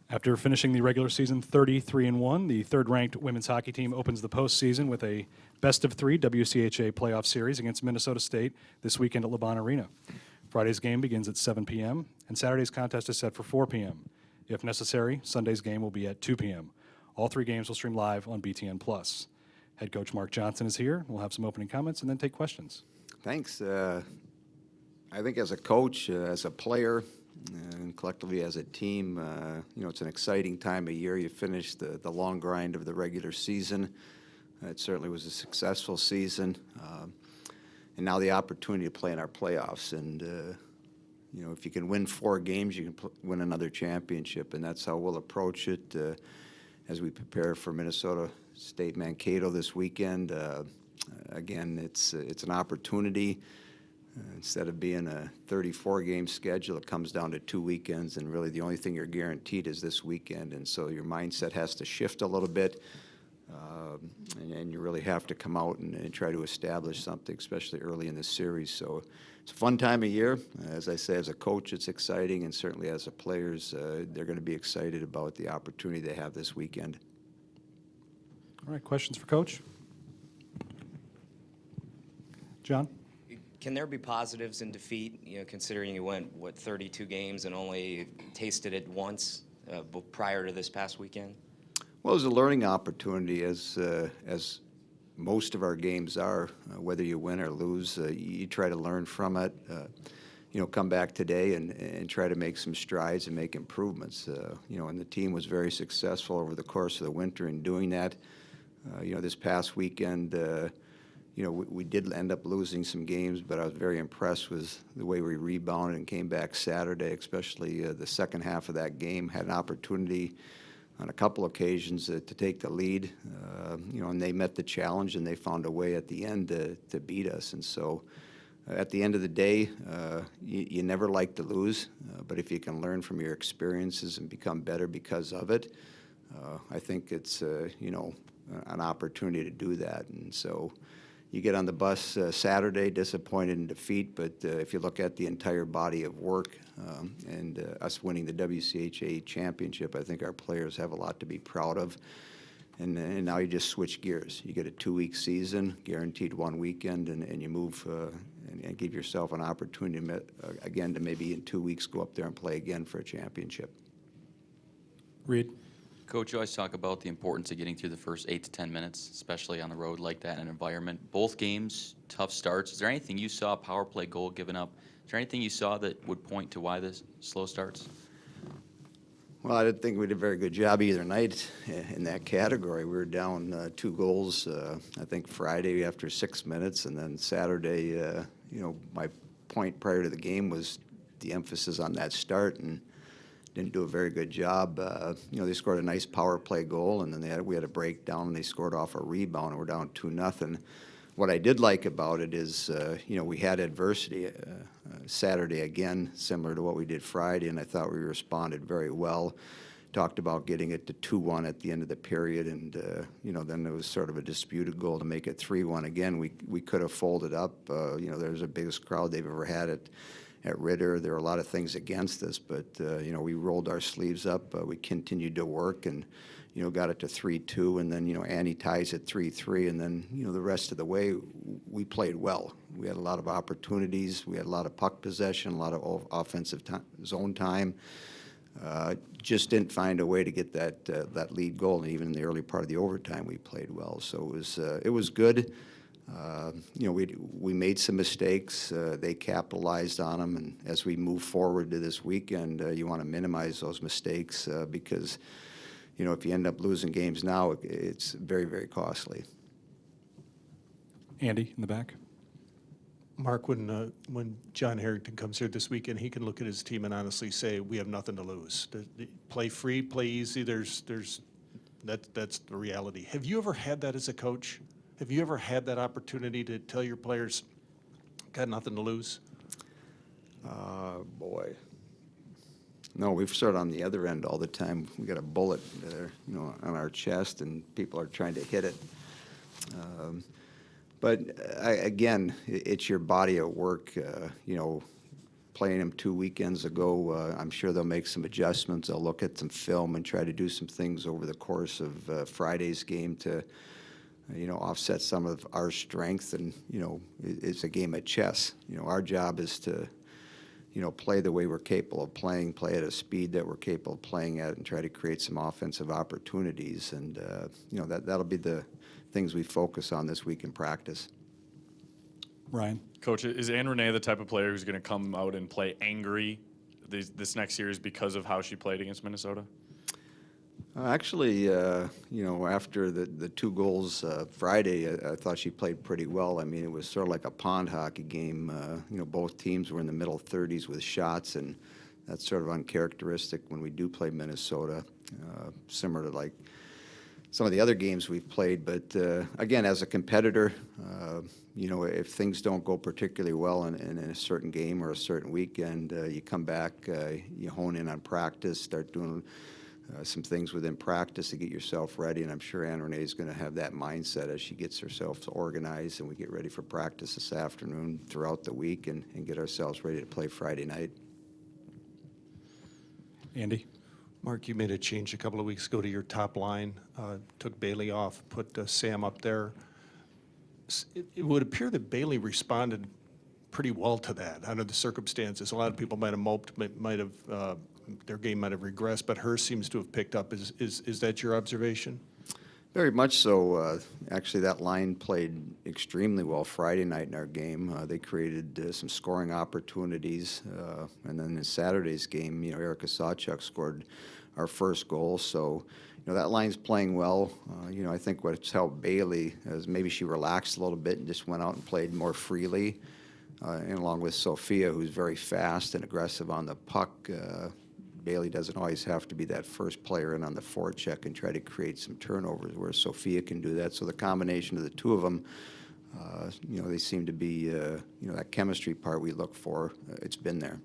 After finishing the regular season 33-1, the third-ranked women's hockey team opens the postseason with a best-of-3 WCHA playoff series against Minnesota State this weekend at LeBron Arena. Friday's game begins at 7 p.m., and Saturday's contest is set for 4 p.m. If necessary, Sunday's game will be at 2 p.m. All three games will stream live on BTN+. Head coach Mark Johnson is here. We'll have some opening comments and then take questions. Thanks. I think as a coach, as a player, and collectively as a team, it's an exciting time of year. You finish the long grind of the regular season. It certainly was a successful season. And now the opportunity to play in our playoffs. And, if you can win 4 games, you can win another championship. And that's how we'll approach it as we prepare for Minnesota State Mankato this weekend. Again, it's an opportunity. Instead of being a 34-game schedule, it comes down to 2 weekends, and really the only thing you're guaranteed is this weekend. And so your mindset has to shift a little bit, and you really have to come out and try to establish something, especially early in this series. So it's a fun time of year. As I say, as a coach, it's exciting, and certainly as a players, they're going to be excited about the opportunity they have this weekend. All right, questions for Coach? John? Can there be positives in defeat, considering you went, 32 games and only tasted it once prior to this past weekend? Well, it was a learning opportunity, as most of our games are. Whether you win or lose, you try to learn from it. Come back today and try to make some strides and make improvements. And the team was very successful over the course of the winter in doing that. This past weekend, we did end up losing some games, but I was very impressed with the way we rebounded and came back Saturday, especially the second half of that game. Had an opportunity on a couple occasions to take the lead, and they met the challenge, and they found a way at the end to beat us. And so at the end of the day, you never like to lose, but if you can learn from your experiences and become better because of it, I think it's, an opportunity to do that. And so you get on the bus Saturday disappointed in defeat, but if you look at the entire body of work and us winning the WCHA championship, I think our players have a lot to be proud of. And now you just switch gears. You get a 2-week season, guaranteed 1 weekend, and you move and give yourself an opportunity again to maybe in 2 weeks go up there and play again for a championship. Reed? Coach, you always talk about the importance of getting through the first 8 to 10 minutes, especially on the road like that in an environment. Both games, tough starts. Is there anything you saw, power play goal given up? Is there anything you saw that would point to why this slow starts? Well, I didn't think we did a very good job either night in that category. We were down 2 goals, I think Friday after 6 minutes, and then Saturday, my point prior to the game was the emphasis on that start, and didn't do a very good job. They scored a nice power play goal, and then we had a breakdown, and they scored off a rebound, and we're down 2-0. What I did like about it is, we had adversity Saturday again, similar to what we did Friday, and I thought we responded very well. Talked about getting it to 2-1 at the end of the period, and then there was sort of a disputed goal to make it 3-1 again. We could have folded up. There's the biggest crowd they've ever had at Ritter. There were a lot of things against us, but we rolled our sleeves up. We continued to work and got it to 3-2, and then Annie ties at 3-3, and then the rest of the way we played well. We had a lot of opportunities. We had a lot of puck possession, a lot of offensive zone time. Just didn't find a way to get that lead goal, and even in the early part of the overtime, we played well. So it was good. We made some mistakes. They capitalized on them, and as we move forward to this weekend, you want to minimize those mistakes because, if you end up losing games now, it's very, very costly. Andy in the back. Mark, when John Harrington comes here this weekend, he can look at his team and honestly say, we have nothing to lose. Play free, play easy. That's the reality. Have you ever had that as a coach? Have you ever had that opportunity to tell your players, got nothing to lose? Boy. No, we've started on the other end all the time. We got a bullet there, on our chest, and people are trying to hit it. But again, it's your body at work. playing them 2 weekends ago. I'm sure they'll make some adjustments. They'll look at some film and try to do some things over the course of Friday's game to, offset some of our strength. And, it's a game of chess. Our job is to, play the way we're capable of playing, play at a speed that we're capable of playing at, and try to create some offensive opportunities. And, that'll be the things we focus on this week in practice. Ryan? Coach, is Ann Renee the type of player who's going to come out and play angry this next series because of how she played against Minnesota? Actually, after the 2 goals Friday, I thought she played pretty well. I mean, it was sort of like a pond hockey game. Both teams were in the middle 30s with shots, and that's sort of uncharacteristic when we do play Minnesota, similar to like some of the other games we've played. But again, as a competitor, if things don't go particularly well in a certain game or a certain weekend, you come back, you hone in on practice, start doing some things within practice to get yourself ready. And I'm sure Ann Renee is going to have that mindset as she gets herself organized and we get ready for practice this afternoon throughout the week and get ourselves ready to play Friday night. Andy? Mark, you made a change a couple of weeks ago to your top line, took Bailey off, put Sam up there. It would appear that Bailey responded pretty well to that under the circumstances. A lot of people might have moped, might have their game might have regressed, but hers seems to have picked up. Is that your observation? Very much so. Actually, that line played extremely well Friday night in our game. They created some scoring opportunities. And then in Saturday's game, Erica Sawchuk scored our first goal. So, that line's playing well. I think what's helped Bailey is maybe she relaxed a little bit and just went out and played more freely. And along with Sophia, who's very fast and aggressive on the puck, Bailey doesn't always have to be that first player in on the forecheck and try to create some turnovers, whereas Sophia can do that. So the combination of the two of them, they seem to be, that chemistry part we look for. It's been there.